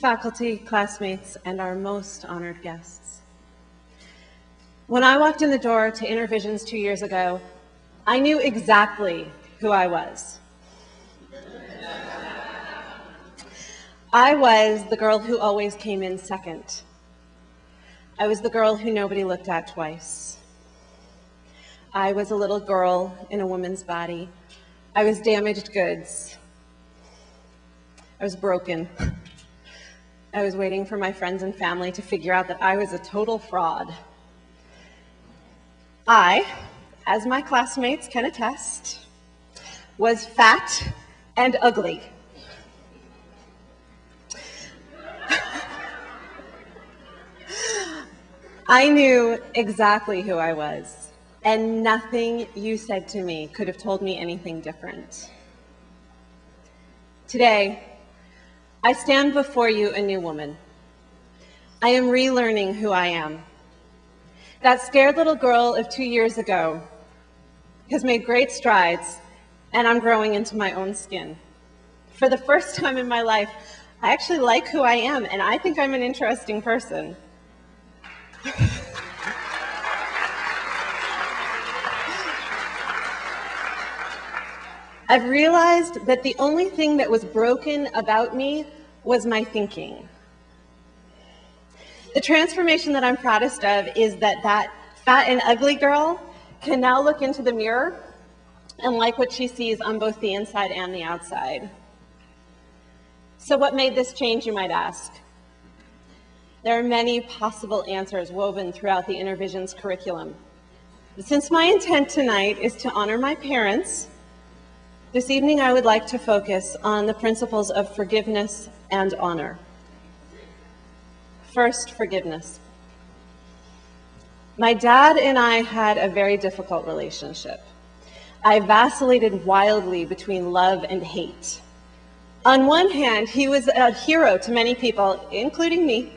faculty, classmates, and our most honored guests. When I walked in the door to InterVisions 2 years ago, I knew exactly who I was. I was the girl who always came in second. I was the girl who nobody looked at twice. I was a little girl in a woman's body. I was damaged goods. I was broken. I was waiting for my friends and family to figure out that I was a total fraud. I, as my classmates can attest, was fat and ugly. I knew exactly who I was, and nothing you said to me could have told me anything different. Today, I stand before you a new woman. I am relearning who I am. That scared little girl of 2 years ago has made great strides, and I'm growing into my own skin. For the first time in my life, I actually like who I am, and I think I'm an interesting person. I've realized that the only thing that was broken about me was my thinking. The transformation that I'm proudest of is that fat and ugly girl can now look into the mirror and like what she sees on both the inside and the outside. So what made this change, you might ask? There are many possible answers woven throughout the InterVisions curriculum. But since my intent tonight is to honor my parents, this evening I would like to focus on the principles of forgiveness and honor. First, forgiveness. My dad and I had a very difficult relationship. I vacillated wildly between love and hate. On one hand, he was a hero to many people, including me.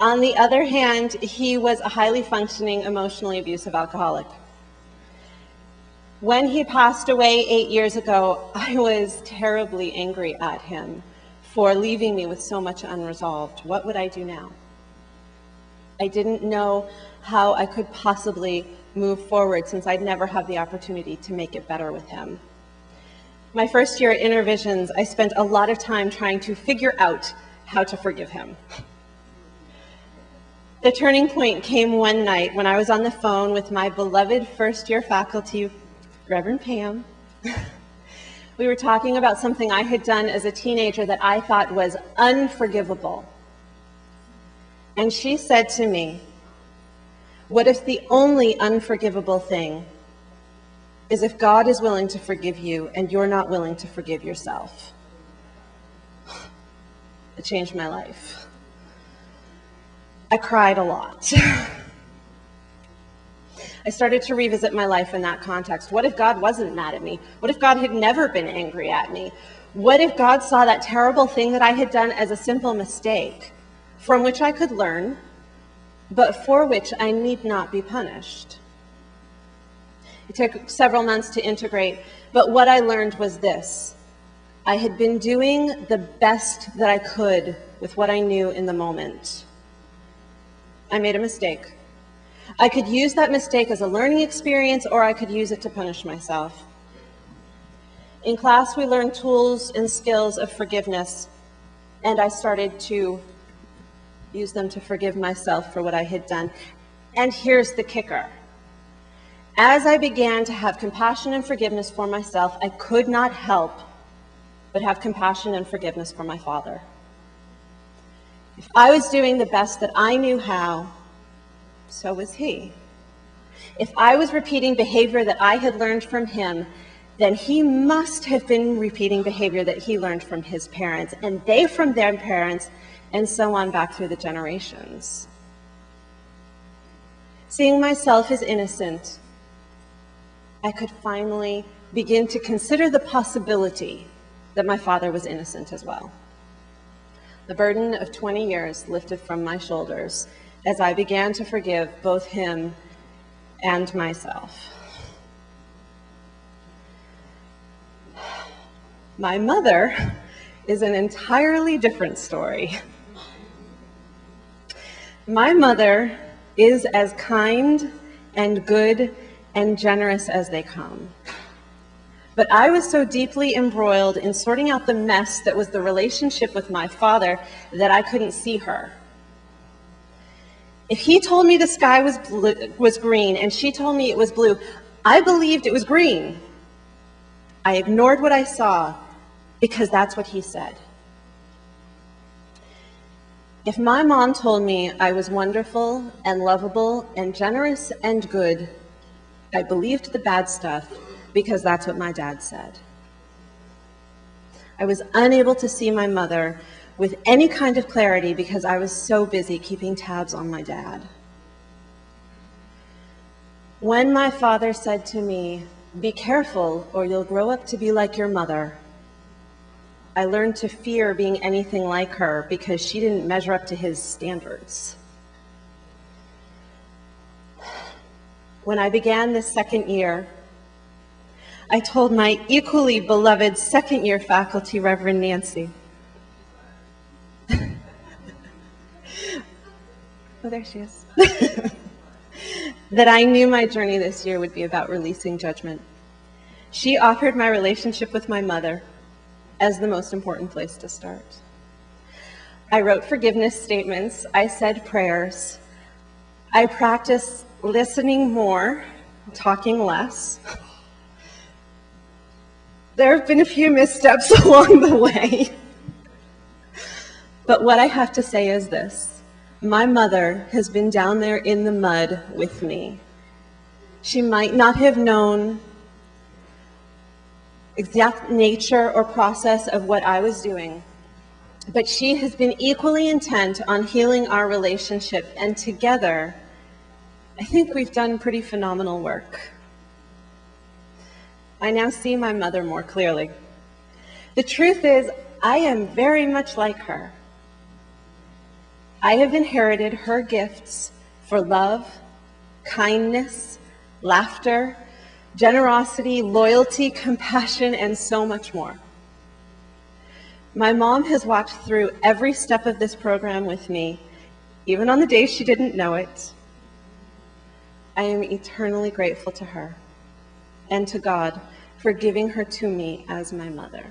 On the other hand, he was a highly functioning, emotionally abusive alcoholic. When he passed away 8 years ago, I was terribly angry at him for leaving me with so much unresolved. What would I do now? I didn't know how I could possibly move forward since I'd never have the opportunity to make it better with him. My first year at InterVisions, I spent a lot of time trying to figure out how to forgive him. The turning point came one night when I was on the phone with my beloved first-year faculty, Reverend Pam. We were talking about something I had done as a teenager that I thought was unforgivable. And she said to me, "What if the only unforgivable thing is if God is willing to forgive you and you're not willing to forgive yourself?" It changed my life. I cried a lot. I started to revisit my life in that context. What if God wasn't mad at me? What if God had never been angry at me? What if God saw that terrible thing that I had done as a simple mistake from which I could learn, but for which I need not be punished? It took several months to integrate, but what I learned was this. I had been doing the best that I could with what I knew in the moment. I made a mistake. I could use that mistake as a learning experience, or I could use it to punish myself. In class, we learned tools and skills of forgiveness, and I started to use them to forgive myself for what I had done. And here's the kicker. As I began to have compassion and forgiveness for myself, I could not help but have compassion and forgiveness for my father. If I was doing the best that I knew how, so was he. If I was repeating behavior that I had learned from him, then he must have been repeating behavior that he learned from his parents, and they from their parents, and so on back through the generations. Seeing myself as innocent, I could finally begin to consider the possibility that my father was innocent as well. The burden of 20 years lifted from my shoulders as I began to forgive both him and myself. My mother is an entirely different story. My mother is as kind and good and generous as they come. But I was so deeply embroiled in sorting out the mess that was the relationship with my father that I couldn't see her. If he told me the sky was green and she told me it was blue, I believed it was green. I ignored what I saw because that's what he said. If my mom told me I was wonderful and lovable and generous and good, I believed the bad stuff because that's what my dad said. I was unable to see my mother with any kind of clarity because I was so busy keeping tabs on my dad. When my father said to me, "Be careful or you'll grow up to be like your mother," I learned to fear being anything like her because she didn't measure up to his standards. When I began this second year, I told my equally beloved second-year faculty, Reverend Nancy, oh, there she is, that I knew my journey this year would be about releasing judgment. She offered my relationship with my mother as the most important place to start. I wrote forgiveness statements, I said prayers, I practiced listening more, talking less. There have been a few missteps along the way. But what I have to say is this: my mother has been down there in the mud with me. She might not have known exact nature or process of what I was doing, but she has been equally intent on healing our relationship, and together, I think we've done pretty phenomenal work. I now see my mother more clearly. The truth is, I am very much like her. I have inherited her gifts for love, kindness, laughter, generosity, loyalty, compassion, and so much more. My mom has walked through every step of this program with me, even on the days she didn't know it. I am eternally grateful to her and to God for giving her to me as my mother.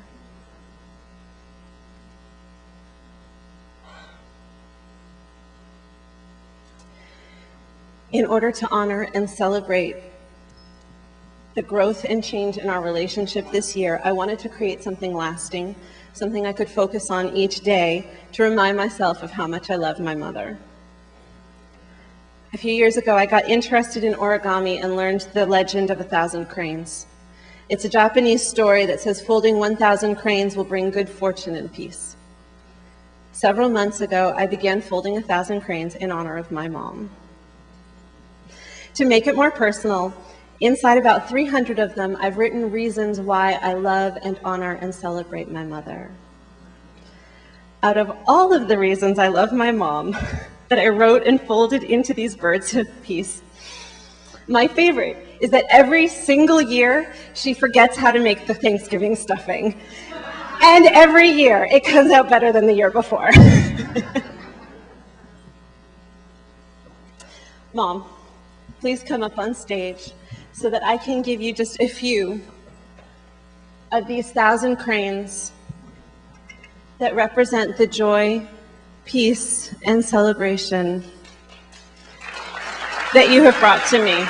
In order to honor and celebrate the growth and change in our relationship this year, I wanted to create something lasting, something I could focus on each day to remind myself of how much I loved my mother. A few years ago, I got interested in origami and learned the legend of 1,000 cranes. It's a Japanese story that says folding 1,000 cranes will bring good fortune and peace. Several months ago, I began folding 1,000 cranes in honor of my mom. To make it more personal, inside about 300 of them, I've written reasons why I love and honor and celebrate my mother. Out of all of the reasons I love my mom that I wrote and folded into these birds of peace, my favorite is that every single year she forgets how to make the Thanksgiving stuffing. And every year it comes out better than the year before. Mom, please come up on stage so that I can give you just a few of these 1,000 cranes that represent the joy, peace, and celebration that you have brought to me.